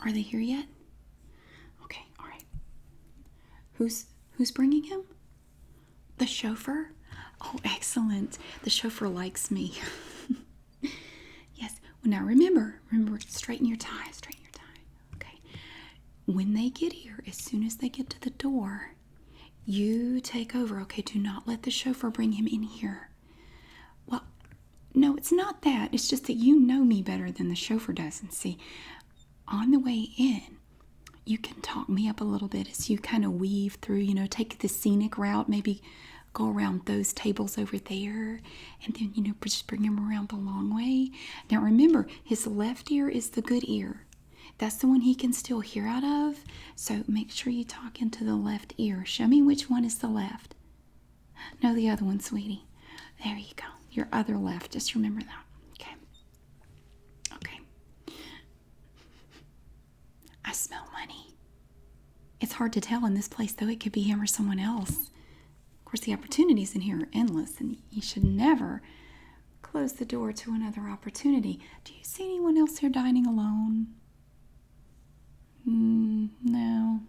Are they here yet? Okay, all right. Who's bringing him? The chauffeur? Oh, excellent. The chauffeur likes me. Yes. Well, now remember, straighten your tie, straighten your tie. Okay. When they get here, as soon as they get to the door, you take over, okay? Do not let the chauffeur bring him in here. Well, no, it's not that. It's just that you know me better than the chauffeur does. And see, on the way in, you can talk me up a little bit as you kind of weave through, take the scenic route, maybe go around those tables over there, and then, just bring him around the long way. Now remember, his left ear is the good ear. That's the one he can still hear out of. So make sure you talk into the left ear. Show me which one is the left. No, the other one, sweetie. There you go. Your other left. Just remember that. Okay. Okay. I smell money. It's hard to tell in this place, though. It could be him or someone else. Of course, the opportunities in here are endless, and you should never close the door to another opportunity. Do you see anyone else here dining alone? No.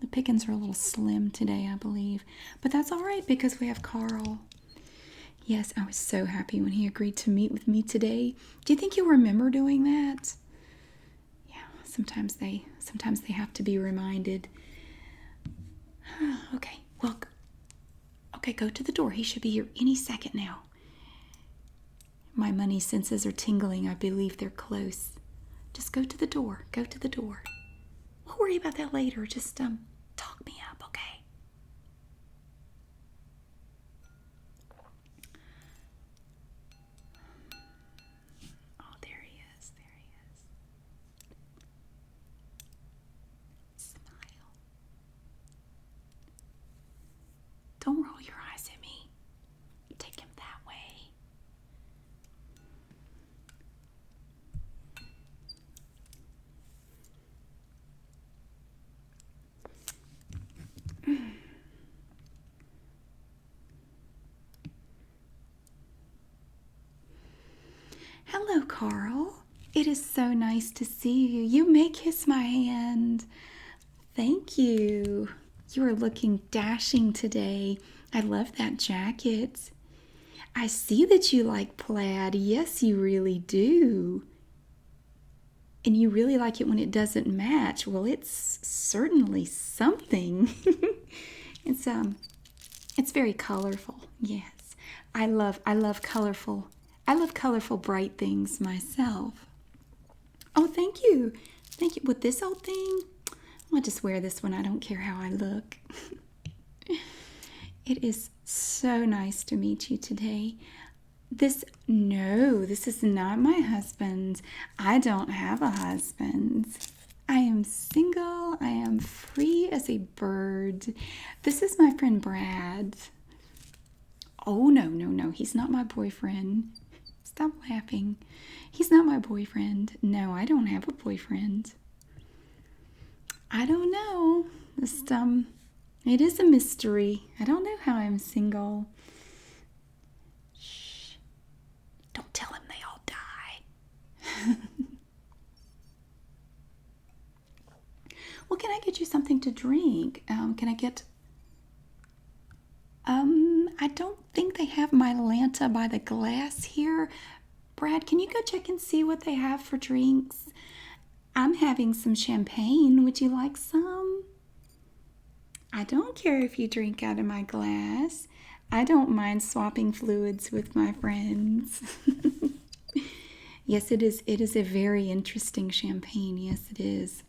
The pickings are a little slim today, I believe. But that's all right because we have Carl. Yes, I was so happy when he agreed to meet with me today. Do you think you'll remember doing that? Yeah, sometimes they have to be reminded. Okay, well, okay, go to the door. He should be here any second now. My money senses are tingling. I believe they're close. Just go to the door. Go to the door. We'll worry about that later. Just talk me up, okay? Oh, there he is. There he is. Smile. Don't roll your eyes at me. Take him that way. Hello, Carl. It is so nice to see you. You may kiss my hand. Thank you. You are looking dashing today. I love that jacket. I see that you like plaid. Yes, you really do. And you really like it when it doesn't match. Well, it's certainly something. It's very colorful. Yes. I love colorful. I love colorful, bright things myself. Oh, thank you. Thank you. With this old thing, I'll just wear this one. I don't care how I look. It is so nice to meet you today. This is not my husband. I don't have a husband. I am single. I am free as a bird. This is my friend Brad. Oh, no. He's not my boyfriend. Stop laughing. He's not my boyfriend. No, I don't have a boyfriend. I don't know. It is a mystery. I don't know how I'm single. Shh. Don't tell him they all die. Well, can I get you something to drink? Can I get... I don't think they have my Lanta by the glass here. Brad, can you go check and see what they have for drinks? I'm having some champagne. Would you like some? I don't care if you drink out of my glass. I don't mind swapping fluids with my friends. Yes, it is. It is a very interesting champagne. Yes, it is.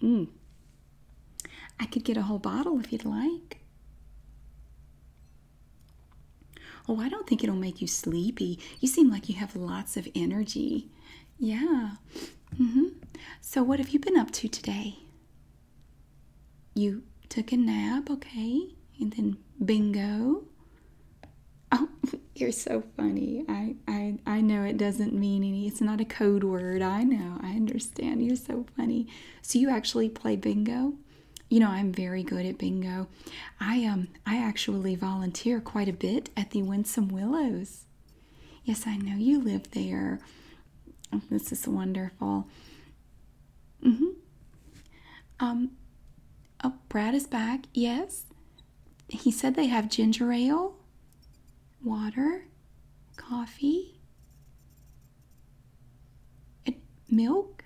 I could get a whole bottle if you'd like. Oh, I don't think it'll make you sleepy. You seem like you have lots of energy. Yeah. So what have you been up to today? You took a nap, okay? And then bingo. Oh, you're so funny. I know it doesn't mean any. It's not a code word. I know. I understand. You're so funny. So you actually play bingo? You know, I'm very good at bingo. I actually volunteer quite a bit at the Winsome Willows. Yes, I know you live there. Oh, this is wonderful. Mm-hmm. Um, oh, Brad is back. Yes. He said they have ginger ale, water, coffee, milk,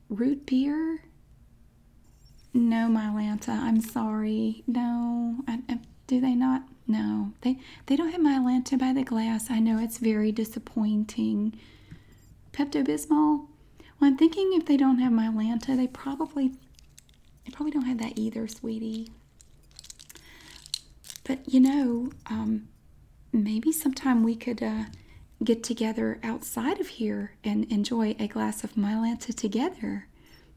root beer. No, Mylanta, I'm sorry. No, do they not? No, they don't have Mylanta by the glass. I know it's very disappointing. Pepto-Bismol. Well, I'm thinking if they don't have Mylanta, they probably don't have that either, sweetie. But maybe sometime we could get together outside of here and enjoy a glass of Mylanta together.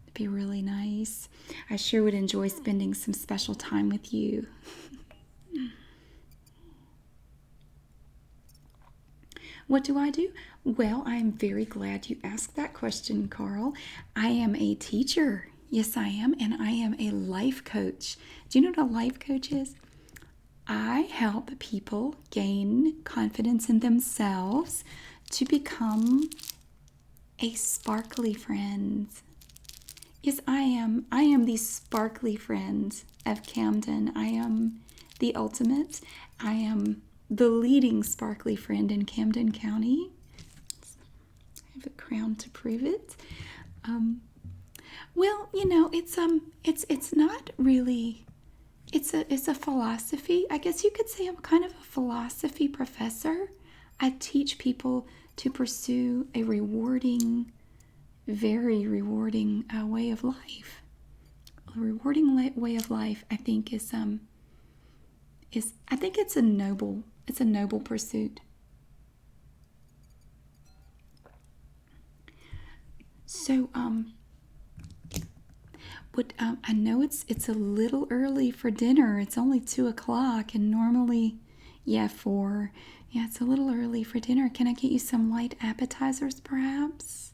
It'd be really nice. I sure would enjoy spending some special time with you. What do I do? Well, I am very glad you asked that question, Carl. I am a teacher. Yes, I am. And I am a life coach. Do you know what a life coach is? I help people gain confidence in themselves to become a sparkly friend. Yes, I am. I am the sparkly friend of Camden. I am the ultimate. I am the leading sparkly friend in Camden County. I have a crown to prove it. Well, it's not really. It's a philosophy. I guess you could say I'm kind of a philosophy professor. I teach people to pursue a rewarding, very rewarding way of life. A rewarding way of life, I think, is I think it's a noble pursuit. So I know it's a little early for dinner. It's only 2 o'clock, and normally, yeah, 4. Yeah, it's a little early for dinner. Can I get you some light appetizers, perhaps?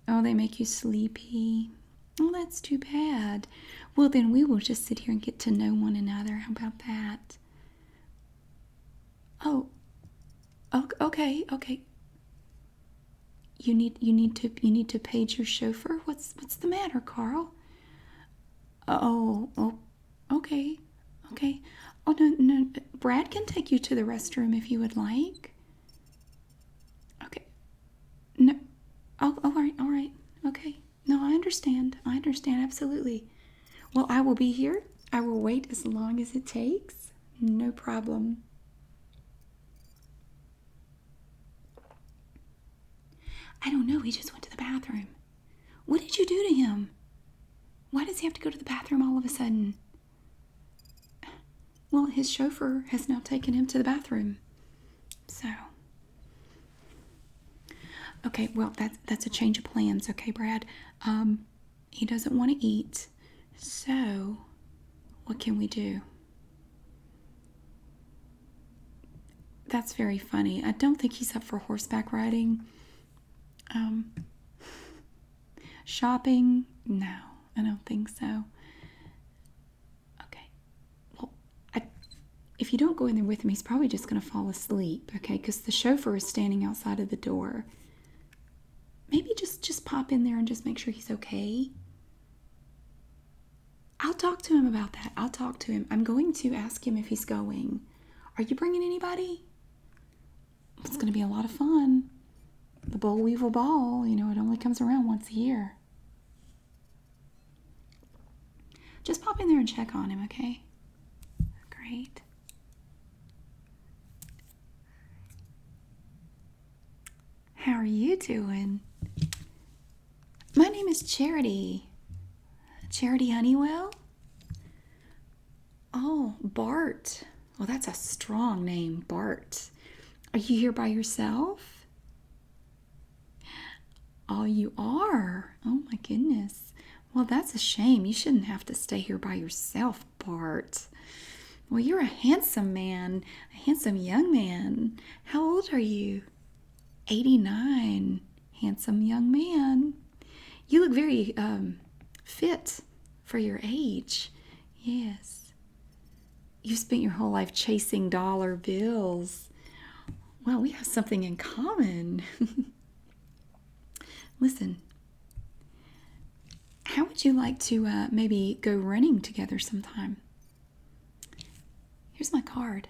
Oh, they make you sleepy. Oh, that's too bad. Well, then we will just sit here and get to know one another. How about that? Oh, okay, okay. You need to page your chauffeur. What's the matter, Carl? Oh, okay, okay. Oh, no, Brad can take you to the restroom if you would like. Okay. No. Oh, all right, okay. No, I understand. Absolutely. Well, I will be here. I will wait as long as it takes. No problem. I don't know. He just went to the bathroom. What did you do to him? Why does he have to go to the bathroom all of a sudden? Well, his chauffeur has now taken him to the bathroom. So, okay, well, that's a change of plans, okay, Brad? He doesn't want to eat. So, what can we do? That's very funny. I don't think he's up for horseback riding. Shopping? No, I don't think so. Okay. Well, if you don't go in there with him, he's probably just going to fall asleep, okay? Because the chauffeur is standing outside of the door. Maybe just pop in there and just make sure he's okay. I'll talk to him about that. I'll talk to him. I'm going to ask him if he's going. Are you bringing anybody? It's going to be a lot of fun. The Boll Weevil Ball, it only comes around once a year. Just pop in there and check on him, okay? Great. How are you doing? My name is Charity. Charity Honeywell? Oh, Bart. Well, that's a strong name, Bart. Are you here by yourself? Oh, you are? Oh, my goodness. Well, that's a shame. You shouldn't have to stay here by yourself, Bart. Well, you're a handsome man, a handsome young man. How old are you? 89. Handsome young man. You look very fit for your age. Yes. You spent your whole life chasing dollar bills. Well, we have something in common. Listen, How would you like to maybe go running together sometime? Here's my card.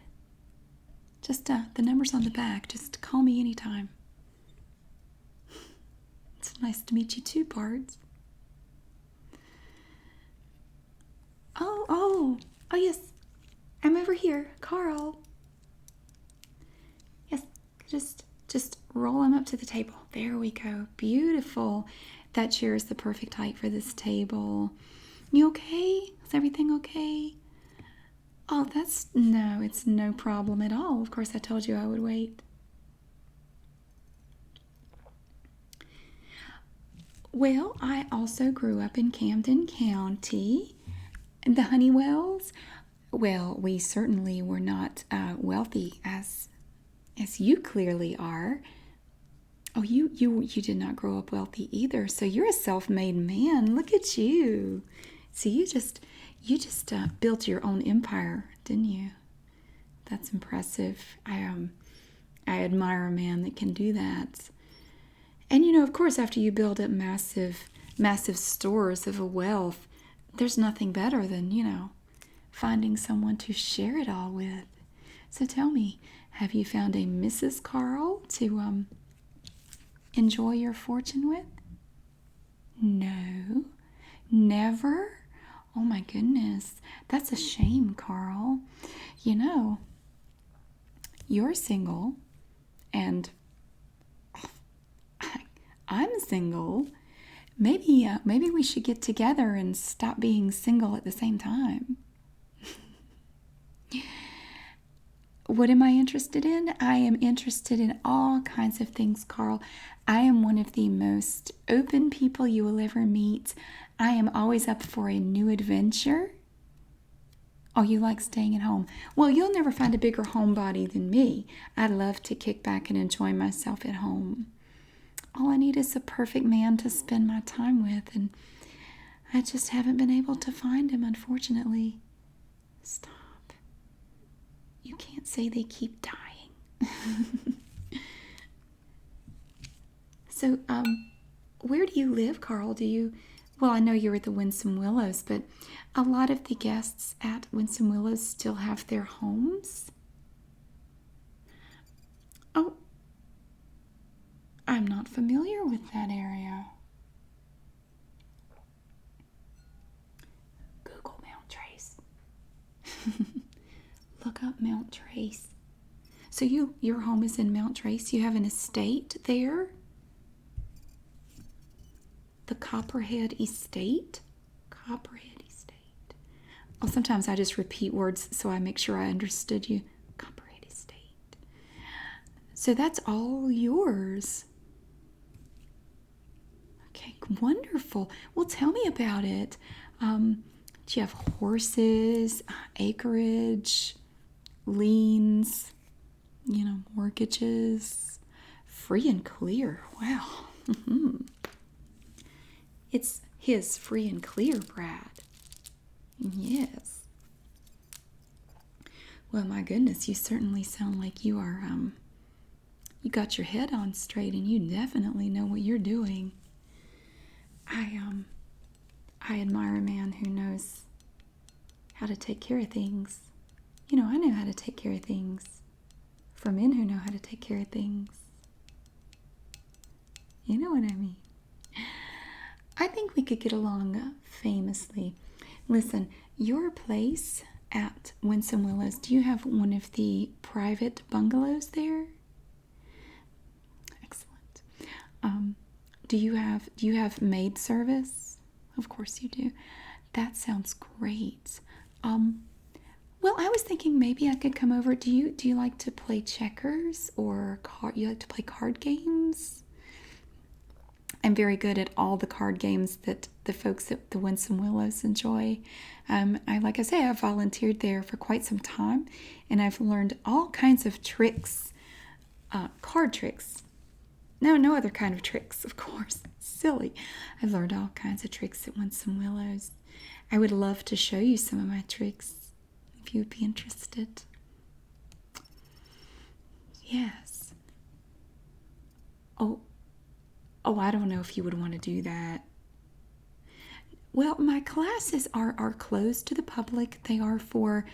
Just the number's on the back. Just call me anytime. It's nice to meet you too, Pards. Oh, yes. I'm over here, Carl. Yes, just roll him up to the table. There we go. Beautiful. That chair is the perfect height for this table. You okay? Is everything okay? Oh, no, it's no problem at all. Of course, I told you I would wait. Well, I also grew up in Camden County. The Honeywells, well, we certainly were not wealthy as you clearly are. Oh, you did not grow up wealthy either. So you're a self-made man. Look at you. See, you just built your own empire, didn't you? That's impressive. I admire a man that can do that. And of course, after you build up massive stores of wealth, there's nothing better than, finding someone to share it all with. So tell me, have you found a Mrs. Carl to enjoy your fortune with? No, never? Oh my goodness, that's a shame, Carl. You're single, and I'm single. Maybe we should get together and stop being single at the same time. What am I interested in? I am interested in all kinds of things, Carl. I am one of the most open people you will ever meet. I am always up for a new adventure. Oh, you like staying at home? Well, you'll never find a bigger homebody than me. I love to kick back and enjoy myself at home. All I need is a perfect man to spend my time with, and I just haven't been able to find him, unfortunately. Stop. You can't say they keep dying. So, where do you live, Carl? Well, I know you're at the Winsome Willows, but a lot of the guests at Winsome Willows still have their homes. Oh, I'm not familiar with that area. Google Mount Trace. Look up Mount Trace. So your home is in Mount Trace. You have an estate there? The Copperhead Estate? Copperhead Estate. Oh, sometimes I just repeat words so I make sure I understood you. Copperhead Estate. So that's all yours. Okay, wonderful. Well, tell me about it. Do you have horses, acreage, liens, mortgages? Free and clear. Wow. It's his free and clear, Brad. Yes. Well, my goodness, you certainly sound like you are, you got your head on straight and you definitely know what you're doing. I admire a man who knows how to take care of things. I know how to take care of things. For men who know how to take care of things. You know what I mean? I think we could get along famously. Listen, your place at Winsome Willows, do you have one of the private bungalows there? Excellent. Do you have maid service? Of course you do. That sounds great. Well, I was thinking maybe I could come over. Do you like to play checkers or you like to play card games? I'm very good at all the card games that the folks at the Winsome Willows enjoy. Like I say, I've volunteered there for quite some time, and I've learned all kinds of tricks, card tricks. No other kind of tricks, of course. Silly. I've learned all kinds of tricks at Winsome Willows. I would love to show you some of my tricks if you would be interested. Yes. Oh, I don't know if you would want to do that. Well, my classes are closed to the public. They are for,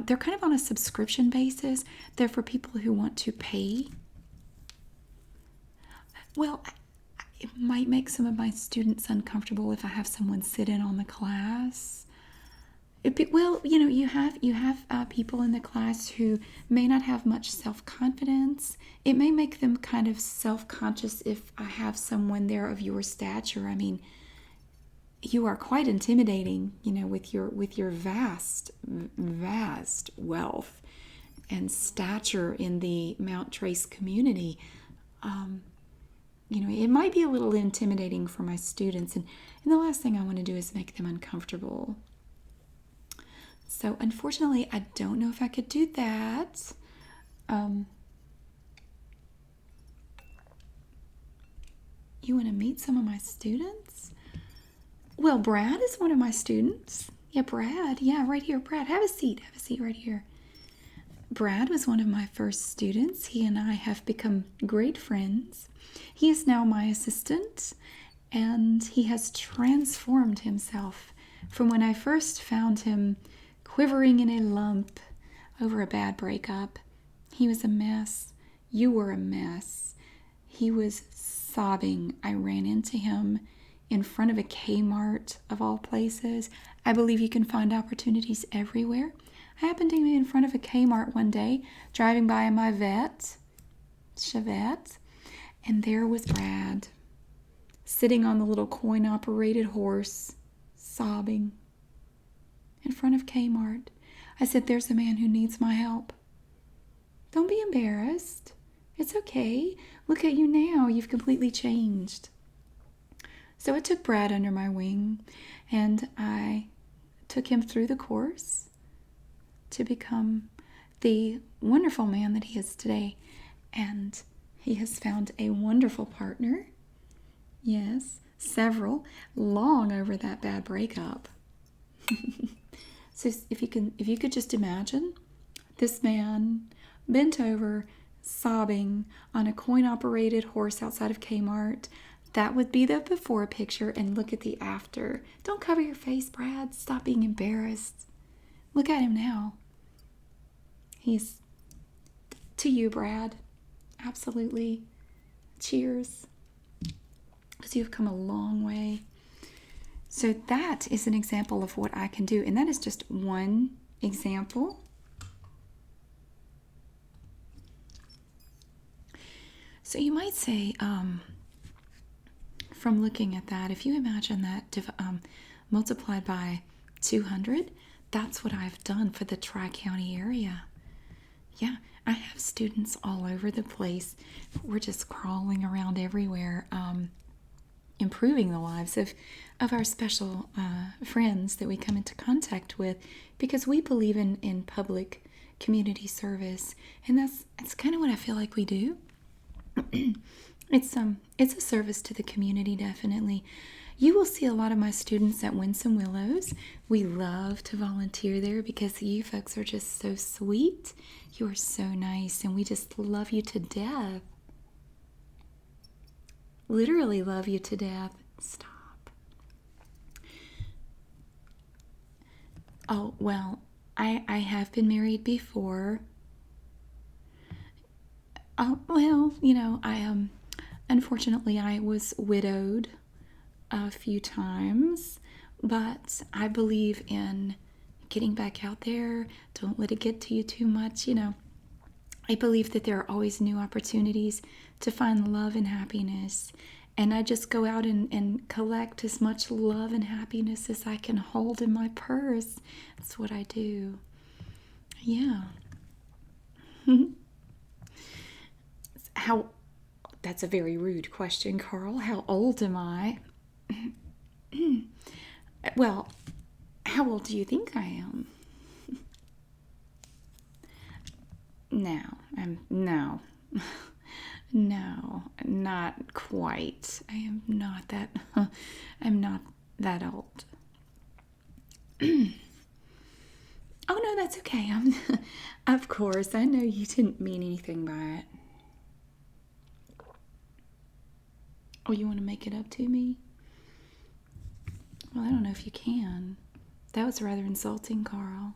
they're kind of on a subscription basis. They're for people who want to pay. Well, it might make some of my students uncomfortable if I have someone sit in on the class. Well, you have people in the class who may not have much self-confidence. It may make them kind of self-conscious if I have someone there of your stature. I mean, you are quite intimidating, with your vast wealth and stature in the Mount Trace community. It might be a little intimidating for my students, and the last thing I want to do is make them uncomfortable. So unfortunately, I don't know if I could do that. You want to meet some of my students? Well, Brad is one of my students. Yeah, Brad. Yeah, right here. Brad, have a seat. Have a seat right here. Brad was one of my first students. He and I have become great friends. He is now my assistant, and he has transformed himself from when I first found him quivering in a lump over a bad breakup. He was a mess. You were a mess. He was sobbing. I ran into him in front of a Kmart, of all places. I believe you can find opportunities everywhere. I happened to be in front of a Kmart one day, driving by in my Chevette, and there was Brad, sitting on the little coin-operated horse, sobbing, in front of Kmart. I said, "There's a man who needs my help. Don't be embarrassed. It's okay. Look at you now. You've completely changed." So I took Brad under my wing, and I took him through the course to become the wonderful man that he is today. And he has found a wonderful partner. Yes, several, long over that bad breakup. So if you could just imagine this man bent over, sobbing on a coin-operated horse outside of Kmart. That would be the before picture, and look at the after. Don't cover your face, Brad. Stop being embarrassed. Look at him now. He's to you, Brad. Absolutely. Cheers. Because you've come a long way. So that is an example of what I can do, and that is just one example. So you might say, from looking at that, if you imagine that multiplied by 200, that's what I've done for the Tri-County area. Yeah, I have students all over the place. We're just crawling around everywhere, improving the lives of our special friends that we come into contact with, because we believe in public community service, and that's kind of what I feel like we do. It's a service to the community, definitely. You will see a lot of my students at Winsome Willows. We love to volunteer there because you folks are just so sweet. You are so nice, and we just love you to death. Literally love you to death. Stop. Oh, well, I have been married before. Oh, well, unfortunately, I was widowed a few times, but I believe in getting back out there. Don't let it get to you too much. I believe that there are always new opportunities to find love and happiness, and I just go out and collect as much love and happiness as I can hold in my purse. That's what I do. Yeah. That's a very rude question, Carl. How old am I? Well, how old do you think I am? No, not quite. I'm not that old. Oh no, that's okay. Of course, I know you didn't mean anything by it. Oh, you want to make it up to me? Well, I don't know if you can. That was rather insulting, Carl.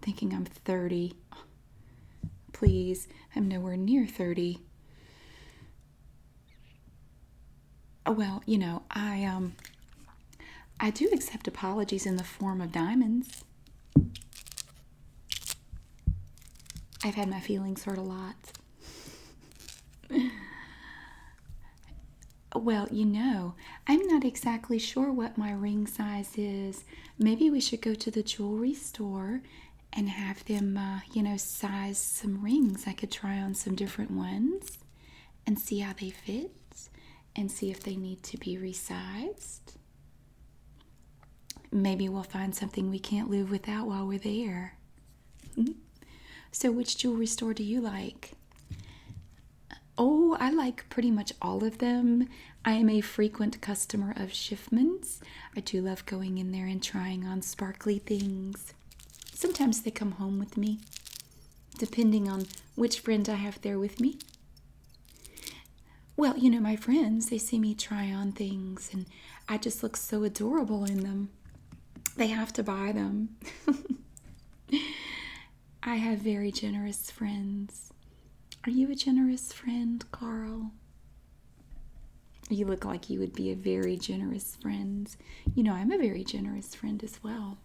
Thinking I'm 30. Please, I'm nowhere near 30. Well, I do accept apologies in the form of diamonds. I've had my feelings hurt a lot. Well, I'm not exactly sure what my ring size is. Maybe we should go to the jewelry store and have them, size some rings. I could try on some different ones and see how they fit and see if they need to be resized. Maybe we'll find something we can't live without while we're there. So which jewelry store do you like? Oh, I like pretty much all of them. I am a frequent customer of Schiffman's. I do love going in there and trying on sparkly things. Sometimes they come home with me, depending on which friend I have there with me. Well, my friends, they see me try on things, and I just look so adorable in them. They have to buy them. I have very generous friends. Are you a generous friend, Carl? You look like you would be a very generous friend. I'm a very generous friend as well.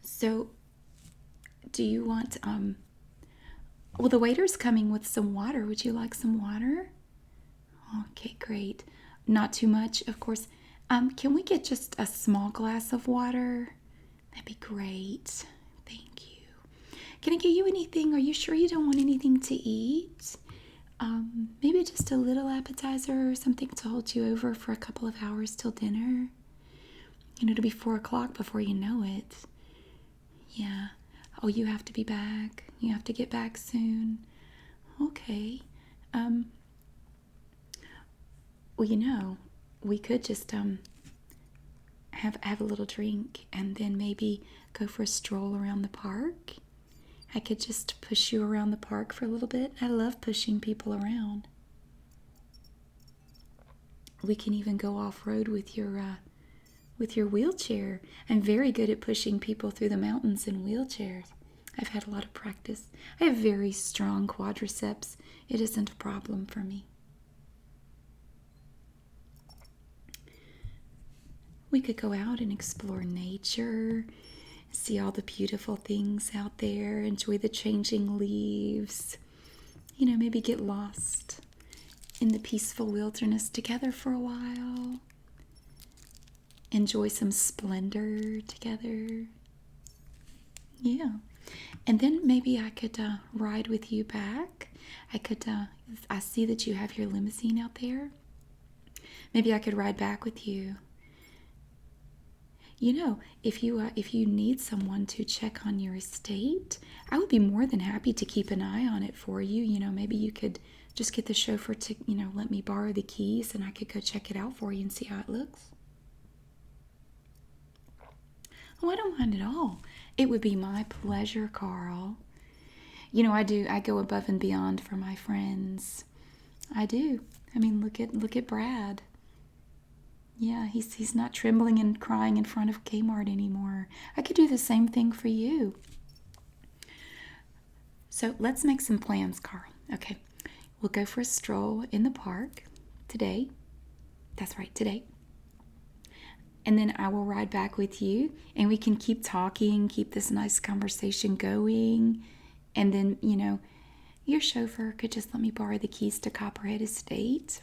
So, do you want, well, the waiter's coming with some water. Would you like some water? Okay, great. Not too much, of course. Can we get just a small glass of water? That'd be great. Thank you. Can I get you anything? Are you sure you don't want anything to eat? Maybe just a little appetizer or something to hold you over for a couple of hours till dinner. It'll be 4 o'clock before you know it. Yeah. Oh, you have to be back. You have to get back soon. Okay. Well, we could just have a little drink and then maybe go for a stroll around the park. I could just push you around the park for a little bit. I love pushing people around. We can even go off-road with your wheelchair. I'm very good at pushing people through the mountains in wheelchairs. I've had a lot of practice. I have very strong quadriceps. It isn't a problem for me. We could go out and explore nature, see all the beautiful things out there, enjoy the changing leaves, maybe get lost in the peaceful wilderness together for a while, enjoy some splendor together. Yeah. And then maybe I could ride with you back. I see that you have your limousine out there. Maybe I could ride back with you. If you need someone to check on your estate, I would be more than happy to keep an eye on it for you. Maybe you could just get the chauffeur to, let me borrow the keys and I could go check it out for you and see how it looks. Oh, I don't mind at all. It would be my pleasure, Carl. I go above and beyond for my friends. I do. I mean, look at Brad. Yeah, he's not trembling and crying in front of Kmart anymore. I could do the same thing for you. So let's make some plans, Carl. Okay, we'll go for a stroll in the park today. That's right, today. And then I will ride back with you, and we can keep talking, keep this nice conversation going. And then, your chauffeur could just let me borrow the keys to Copperhead Estate.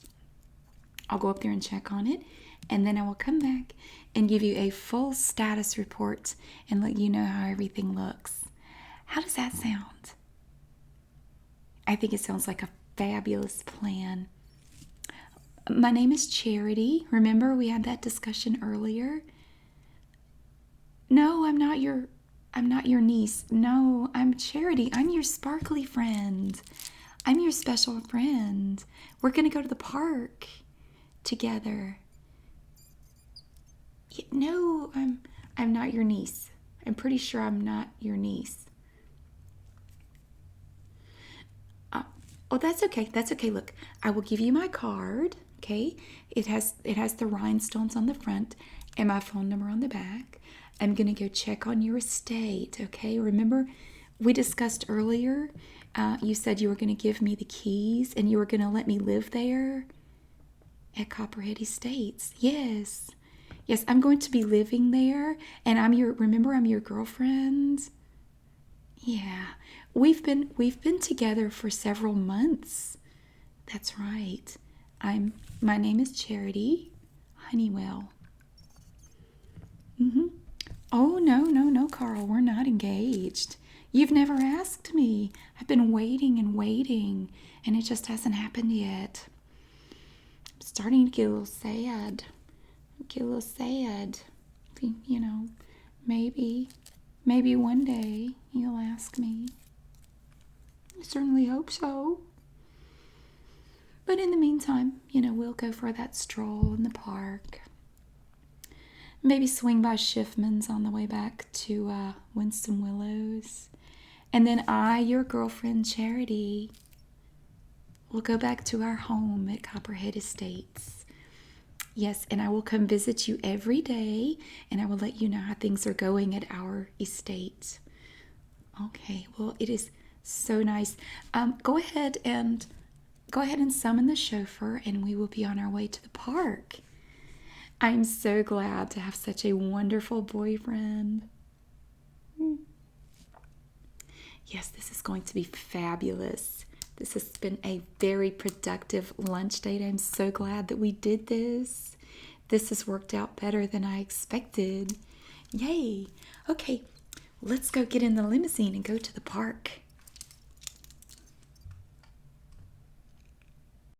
I'll go up there and check on it. And then I will come back and give you a full status report and let you know how everything looks. How does that sound? I think it sounds like a fabulous plan. My name is Charity. Remember we had that discussion earlier? No, I'm not your niece. No, I'm Charity. I'm your sparkly friend. I'm your special friend. We're going to go to the park together. No, I'm not your niece. I'm pretty sure I'm not your niece. Oh, that's okay. That's okay. Look, I will give you my card. Okay, it has the rhinestones on the front and my phone number on the back. I'm gonna go check on your estate. Okay, remember we discussed earlier. You said you were gonna give me the keys and you were gonna let me live there at Copperhead Estates. Yes, yes, I'm going to be living there, and I'm your girlfriend. Yeah, we've been together for several months. That's right. My name is Charity Honeywell. Mm-hmm. Oh no, no, no, Carl, we're not engaged. You've never asked me. I've been waiting and waiting, and it just hasn't happened yet. I'm starting to get a little sad. Get a little sad. You know, maybe, maybe one day you'll ask me. I certainly hope so. But in the meantime, we'll go for that stroll in the park. Maybe swing by Schiffman's on the way back to Winsome Willows. And then your girlfriend Charity, will go back to our home at Copperhead Estates. Yes, and I will come visit you every day, and I will let you know how things are going at our estate. Okay, well, it is so nice. Go ahead and summon the chauffeur, and we will be on our way to the park. I'm so glad to have such a wonderful boyfriend. Yes, this is going to be fabulous. This has been a very productive lunch date. I'm so glad that we did this. This has worked out better than I expected. Yay! Okay, let's go get in the limousine and go to the park.